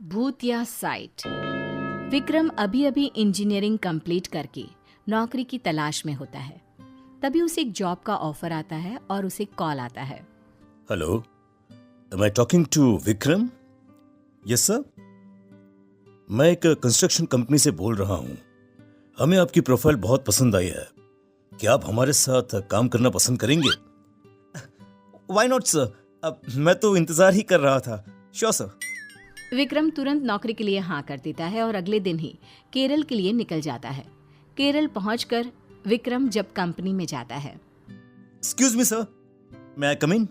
भूतिया साइट। विक्रम अभी अभी इंजीनियरिंग कंप्लीट करके नौकरी की तलाश में होता है। तभी उसे एक जॉब का ऑफर आता है और उसे कॉल आता है। Hello, am I talking to Vikram? Yes sir, मैं एक कंस्ट्रक्शन कंपनी से बोल रहा हूँ। हमें आपकी प्रोफाइल बहुत पसंद आई है। क्या आप हमारे साथ काम करना पसंद करेंगे? व्हाई नॉट सर, अब मैं तो इंतजार ही कर रहा था। Sure sir. विक्रम तुरंत नौकरी के लिए हाँ कर देता है और अगले दिन ही केरल के लिए निकल जाता है। केरल पहुंचकर विक्रम जब कंपनी में जाता है। Excuse me sir, may I come in?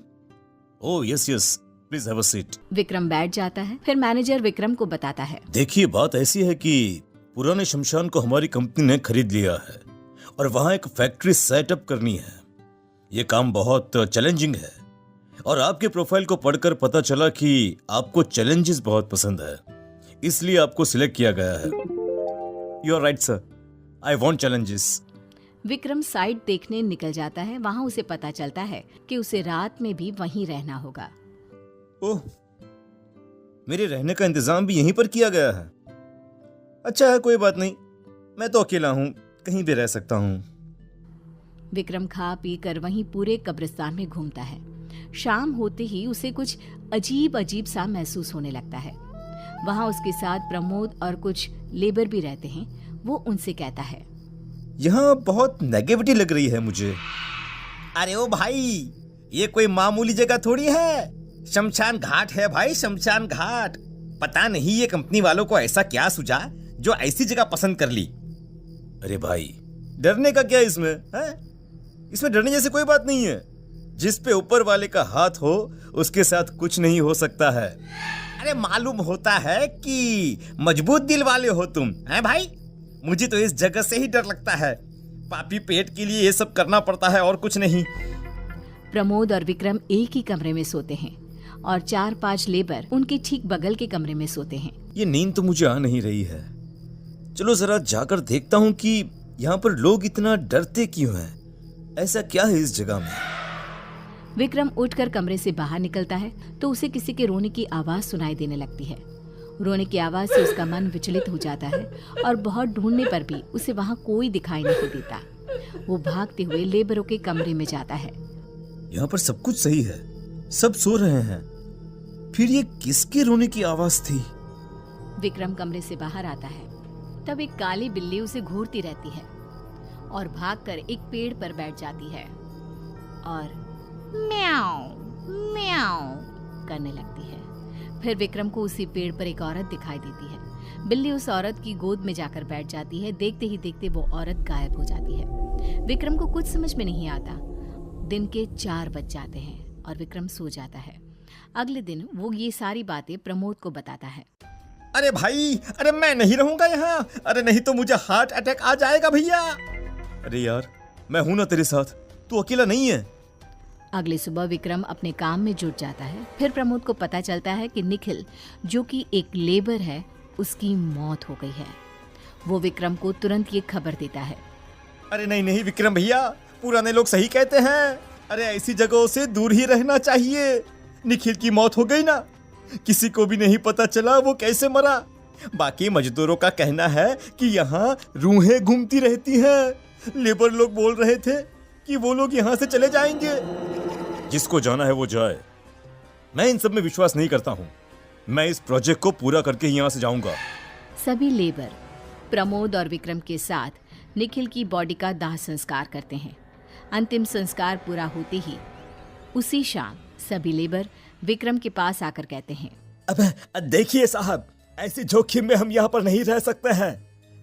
Oh yes yes, please have a seat. Vikram बैठ जाता है। फिर मैनेजर विक्रम को बताता है। देखिए, बात ऐसी है कि पुराने शमशान को हमारी कंपनी ने खरीद लिया है और वहां एक फैक्ट्री सेटअप करनी है। ये काम बहुत चैलेंजिंग है और आपके प्रोफाइल को पढ़कर पता चला कि आपको चैलेंजेस बहुत पसंद है, इसलिए आपको सिलेक्ट किया गया है। You are right sir, I want challenges. Vikram site देखने निकल जाता है। वहां उसे पता चलता है कि उसे रात में भी वहीं रहना होगा। ओह, मेरे रहने का इंतजाम भी यहीं पर किया गया है। अच्छा है, कोई बात नहीं, मैं तो अकेला हूँ, कहीं भी रह सकता हूँ। विक्रम खा पी कर वहीं पूरे कब्रिस्तान में घूमता है। शाम होते ही उसे कुछ अजीब अजीब सा महसूस होने लगता है। वहां उसके साथ प्रमोद और कुछ लेबर भी रहते हैं। वो उनसे कहता है, यहाँ बहुत नेगेटिविटी लग रही है मुझे। अरे ओ भाई, ये कोई मामूली जगह थोड़ी है, शमशान घाट है भाई, शमशान घाट। पता नहीं ये कंपनी वालों को ऐसा क्या सूझा जो ऐसी जगह पसंद कर ली। अरे भाई, डरने का क्या इसमें है? इसमें डरने जैसी कोई बात नहीं है। जिस पे ऊपर वाले का हाथ हो उसके साथ कुछ नहीं हो सकता है। अरे मालूम होता है कि मजबूत दिल वाले हो तुम, हैं भाई? मुझे तो इस जगह से ही डर लगता है। पापी पेट के लिए ये सब करना पड़ता है और कुछ नहीं। प्रमोद और विक्रम एक ही कमरे में सोते हैं और 4-5 लेबर उनके ठीक बगल के कमरे में सोते हैं। ये नींद तो मुझे आ नहीं रही है। चलो जरा जाकर देखता हूँ कि यहाँ पर लोग इतना डरते क्यों हैं। ऐसा क्या है इस जगह में? विक्रम उठकर कमरे से बाहर निकलता है तो उसे किसी के रोने की आवाज सुनाई देने लगती है। रोने की आवाज से उसका मन विचलित हो जाता है और बहुत ढूंढने पर भी उसे वहां कोई दिखाई नहीं देता। वो भागते हुए लेबरों के कमरे में जाता है। यहाँ पर सब कुछ सही है, सब सो रहे हैं, फिर ये किसके रोने की आवाज थी? विक्रम कमरे से बाहर आता है। तब एक काली बिल्ली उसे घूरती रहती है और भागकर एक पेड़ पर बैठ जाती है और म्याऊ म्याऊ करने लगती है। फिर विक्रम को उसी पेड़ पर एक औरत दिखाई देती है। बिल्ली उस औरत की गोद में जाकर बैठ जाती है। देखते ही देखते वो औरत गायब हो जाती है। विक्रम को कुछ समझ में नहीं आता। दिन के 4 बज जाते हैं और विक्रम सो जाता है। अगले दिन वो ये सारी बातें प्रमोद को बताता है। अरे भाई, अरे मैं नहीं रहूंगा यहाँ। अरे नहीं तो मुझे हार्ट अटैक आ जाएगा भैया। अरे यार, मैं हूं ना तेरे साथ, तू अकेला नहीं है। अगली सुबह विक्रम अपने काम में जुट जाता है। फिर प्रमोद को पता चलता है कि निखिल, जो कि एक लेबर है, उसकी मौत हो गई है। वो विक्रम को तुरंत ये खबर देता है। अरे नहीं नहीं विक्रम भैया, पुराने लोग सही कहते हैं। अरे ऐसी जगहों से दूर ही रहना चाहिए। निखिल की मौत हो गई ना, किसी को भी नहीं पता चला वो कैसे मरा। बाकी मजदूरों का कहना है कि यहाँ रूहें घूमती रहती हैं। लेबर लोग बोल रहे थे कि वो लोग यहाँ से चले जाएंगे। जिसको जाना है वो जाए, मैं इन सब में विश्वास नहीं करता हूँ। मैं इस प्रोजेक्ट को पूरा करके ही यहाँ से जाऊंगा। सभी लेबर प्रमोद और विक्रम के साथ निखिल की बॉडी का दाह संस्कार करते हैं। अंतिम संस्कार पूरा होते ही उसी शाम सभी लेबर विक्रम के पास आकर कहते हैं, अब देखिए साहब, ऐसे जोखिम में हम यहाँ पर नहीं रह सकते हैं।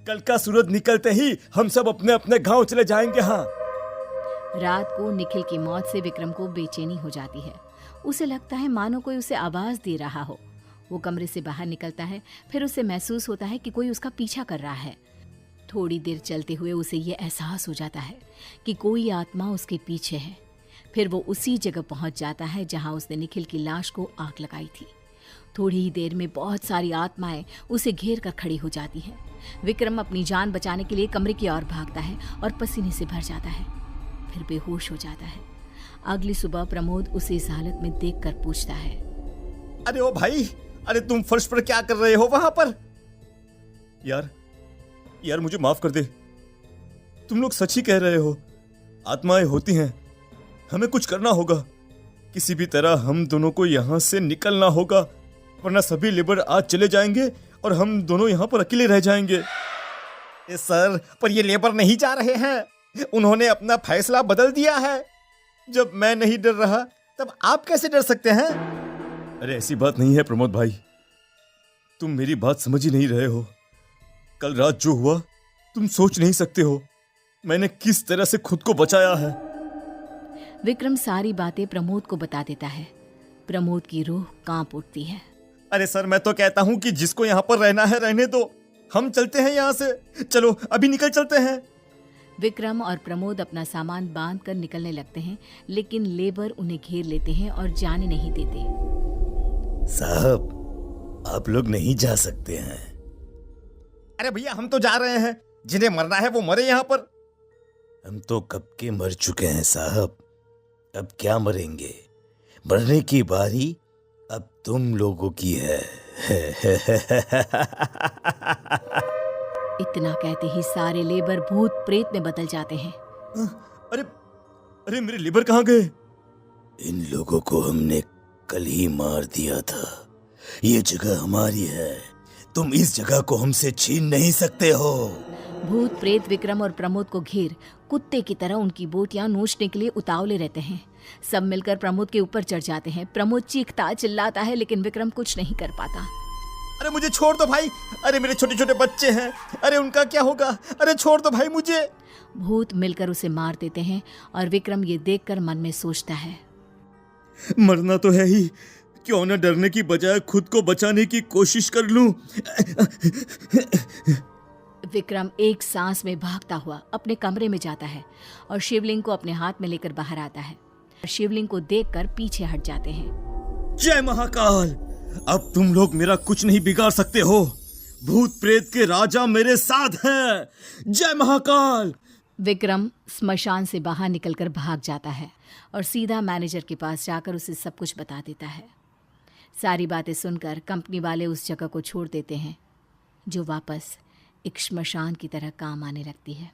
कल का सूरज निकलते ही हम सब अपने अपने गांव चले जाएंगे। हाँ। रात को निखिल की मौत से विक्रम को बेचैनी हो जाती है। उसे लगता है मानो कोई उसे आवाज दे रहा हो। वो कमरे से बाहर निकलता है। फिर उसे महसूस होता है कि कोई उसका पीछा कर रहा है। थोड़ी देर चलते हुए उसे ये एहसास हो जाता है कि कोई आत्मा उसके पीछे है। फिर वो उसी जगह पहुंच जाता है जहां उसने निखिल की लाश को आग लगाई थी। थोड़ी ही देर में बहुत सारी आत्माएं उसे घेर कर खड़ी हो जाती हैं। विक्रम अपनी जान बचाने के लिए कमरे की ओर भागता है और पसीने से भर जाता है। फिर बेहोश हो जाता है। अगली सुबह प्रमोद उसे इस हालत में देखकर पूछता है, अरे ओ भाई, अरे तुम फर्श पर क्या कर रहे हो वहां पर? यार मुझे माफ कर दे। तुम लोग सच ही कह रहे हो, आत्माएं होती हैं। हमें कुछ करना होगा, किसी भी तरह हम दोनों को यहां से निकलना होगा, वरना सभी लेबर आज चले जाएंगे और हम दोनों यहां पर अकेले रह जाएंगे। सर, पर ये लेबर नहीं जा रहे हैं, उन्होंने अपना फैसला बदल दिया है। जब मैं नहीं डर रहा तब आप कैसे डर सकते हैं? अरे ऐसी बात नहीं है प्रमोद भाई, तुम मेरी बात समझ ही नहीं रहे हो। कल रात जो हुआ तुम सोच नहीं सकते हो, मैंने किस तरह से खुद को बचाया है। विक्रम सारी बातें प्रमोद को बता देता है। प्रमोद की रूह कांप उठती है। अरे सर, मैं तो कहता हूं कि जिसको यहाँ पर रहना है रहने दो, हम चलते हैं यहाँ से। चलो अभी निकल चलते हैं। विक्रम और प्रमोद अपना सामान बांध कर निकलने लगते हैं, लेकिन लेबर उन्हें घेर लेते हैं और जाने नहीं देते। साहब, आप लोग नहीं जा सकते हैं। अरे भैया, हम तो जा रहे हैं, जिन्हें मरना है वो मरे यहाँ पर। हम तो कब के मर चुके हैं साहब, अब क्या मरेंगे? मरने की बारी अब तुम लोगों की है। इतना कहते ही सारे लेबर भूत प्रेत में बदल जाते हैं। अरे मेरे लेबर कहाँ गए? इन लोगों को हमने कल ही मार दिया था। ये जगह हमारी है, तुम इस जगह को हमसे छीन नहीं सकते हो। भूत प्रेत विक्रम और प्रमोद को घेर कुत्ते की तरह उनकी बोटियां नोचने के लिए उतावले रहते हैं। सब मिलकर प्रमोद के ऊपर चढ़ जाते हैं। प्रमोद चीखता चिल्लाता है, लेकिन विक्रम कुछ नहीं कर पाता। अरे मुझे छोड़ दो भाई, अरे मेरे छोटे छोटे बच्चे हैं, अरे उनका क्या होगा? अरे छोड़ दो भाई मुझे। भूत मिलकर उसे मार देते हैं और विक्रम ये देखकर मन में सोचता है, मरना तो है ही, क्यों न डरने की बजाय खुद को बचाने की कोशिश कर लूं। विक्रम एक सांस में भागता हुआ अपने कमरे में जाता है और शिवलिंग को अपने हाथ में लेकर बाहर आता है। शिवलिंग को देखकर पीछे हट जाते हैं। जय महाकाल, अब तुम लोग मेरा कुछ नहीं बिगाड़ सकते हो। भूत प्रेत के राजा मेरे साथ हैं। जय महाकाल। विक्रम स्मशान से बाहर निकलकर भाग जाता है और सीधा मैनेजर के पास जाकर उसे सब कुछ बता देता है। सारी बातें सुनकर कंपनी वाले उस जगह को छोड़ देते हैं, जो वापस एक श्मशान की तरह काम आने लगती है।